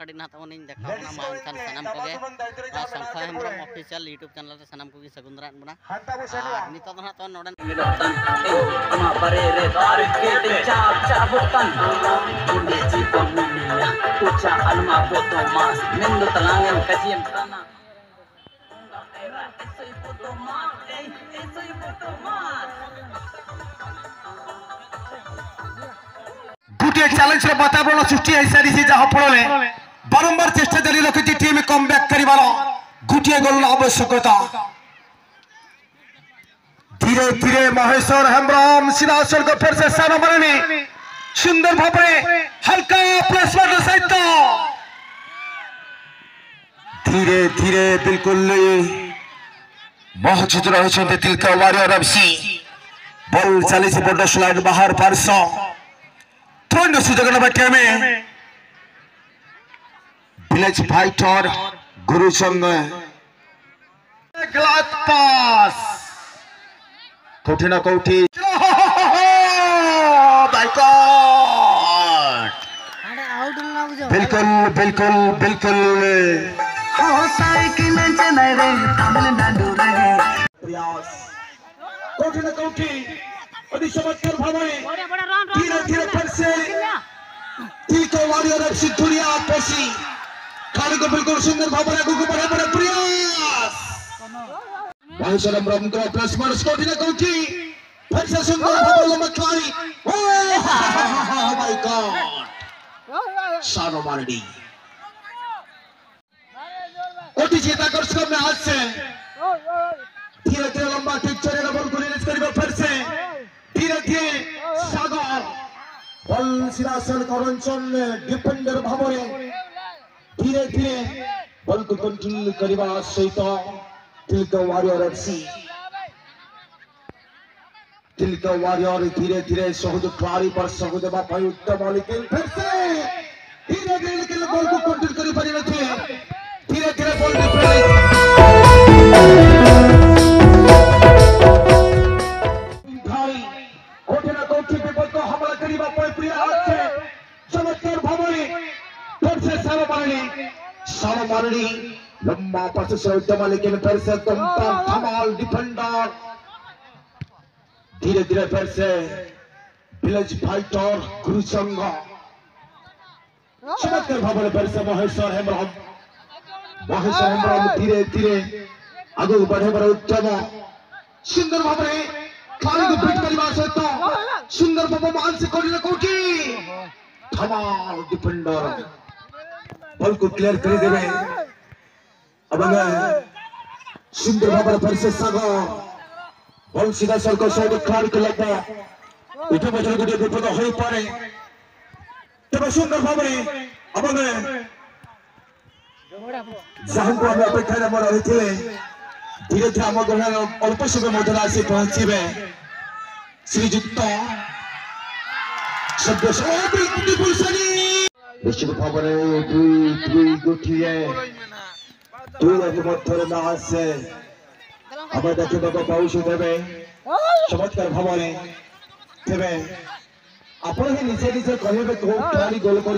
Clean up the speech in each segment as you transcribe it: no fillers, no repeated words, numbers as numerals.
कड़ी ना तवन इन देखा ना मा इनखान सनम कोगे संखा हेम्ब्रम ऑफिशियल यूट्यूब चैनल रे सनम कोगे सगुंदरा बना नितो तो ना तो नोडन ama pare re dar ke te chap chabutan bunde ji pamunia ucha alma boto mas mendo talangan kajiem tana era esoi boto mas esoi boto mas गुटे चैलेंज रे वातावरण सृष्टि है सारी से जहां फलले बारंबार चेष्टा जारी रखिथि टीम कम बैक करिवार गुटे गोल आवश्यकता धीरे धीरे महेश्वर हेम्ब्रम सीधासल को फिर से सारा मारनी सुंदर भावरे हल्का प्लेसमेंट सहित धीरे धीरे बिल्कुल मौजूद रहिछन्ते तिलका वारियर एफसी बॉल चली से बड़ स्लाइड बाहर पारस थ्रोइंग सुजोग नबाटे में विलेज फाइटर गुरुसंग गलत पास कोठी ना कोठी बाय गॉड बिल्कुल बिल्कुल बिल्कुल हो साइकिल चलाए रे तमिलनाडु रे प्रयास कोठी ना कोठी और चमत्कार भावने धीरे धीरे फिर से तिलका वारियर एफसी दुनिया पसी खाली को बिल्कुल सुंदर भावना को बड़ा बड़ा प्रयास महेश्वर हेम्ब्रम को प्लस माइनस कोठी ना कोठी फिर से सुंदर भावना मखलाई ओह माय गॉड शानो मारडी कोठी जीता कर सब में हाथ से धीरे धीरे लंबा किक चलेगा बॉल को रिलीज करेगा फिर से धीरे धीरे सागर बॉल सीधासल करंचन डिफेंडर भावरे धीरे धीरे बॉल को कंट्रोल करिबा सहित Tilka warrior FC Tilka warrior धीरे धीरे सहयोग क्लारी पर सहयोग देबा पई उत्तम लेकिन फिर से धीरे धीरे लेकिन बॉल को कंट्रोल करि पारि नथि धीरे धीरे बॉल लंबा पास से उद्यम लेकिन फिर से कमाल डिफेंडर धीरे धीरे फिर से विलेज फाइटर गुरुसंग चमत्कार भाव फिर से महेश्वर हेम्ब्रम धीरे धीरे आगे बढ़े बड़े उद्यम सुंदर भाव खाली को बीट करने सहित सुंदर परफॉर्मेंस से कोठी धमाल डिफेंडर बॉल को क्लियर कर देवे अब सुंदर भाव फिर से सागर बॉल सीधा सर सहित खाली को लगता उठे बचल गोटे विपद हो पारे तब सुंदर भाव अब जहां को हम अपेक्षा में रही धीरे धीरे आम गहन अल्प समय मध्य आसी पहुंचे श्रीजुक्त निश्चित भाव दुई गोटे दुई मध्य मैच से आम देखा पाऊँ तेरे चमत्कार भाव तेरे आप निजे निजे कहे कौन गोल कर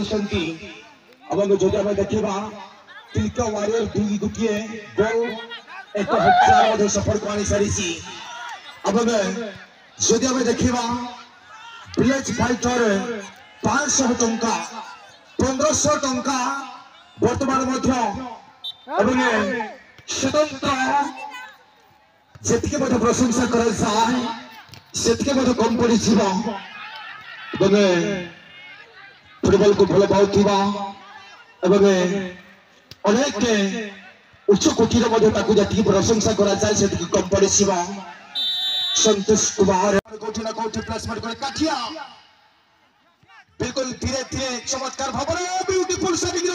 देखा तिलका वारियर दुई गोटे गोल 1000 सफर को आनी सारी अब जदि आम देखा विलेज फाइटर 500 टंका 1500 टंका वर्तमान स्वतंत्र जी प्रशंसा कर कम पड़ी फुटबॉल को भल पाऊा अनेक उच्च कोटीर जी प्रशंसा कराए कम पड़ी संतोष कुमार कोठी ना कोठी प्लेसमेंट करे काठिया बिल्कुल धीरे धीरे चमत्कार भावना ब्यूटीफुल सेविंग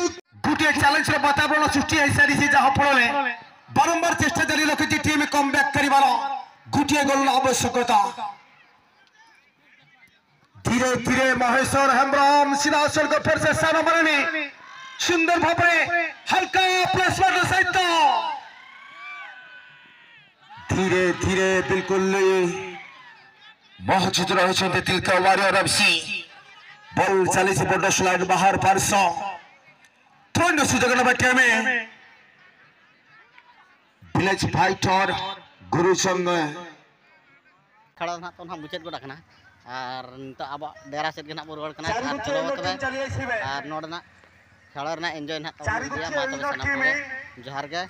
गुटे चैलेंज रे वातावरण सृष्टि है सारी से जहां फलले बारंबार चेष्टा जारी रखिथि टीम कम बैक करिवार गुटे गोल आवश्यकता धीरे धीरे महेश्वर हेम्ब्रम सीधासल को फिर से सारा मारनी सुंदर भावरे हल्का प्लेसमेंट सहित धीरे धीरे बिल्कुल मौजूद रहिछन्ते तिलका वारियर एफसी बॉल चली से बड़ स्लाइड बाहर पारस थोड़ा सुजग ना बैठे में विलेज फाइटर गुरु संघ खड़ा ना तो हम मुचाद गोड़ा कना और नित अब डेरा सेट के ना बोर कना और चलो तबे और नोड ना खेला ना एंजॉय ना तो दिया मा तो सना जोहार के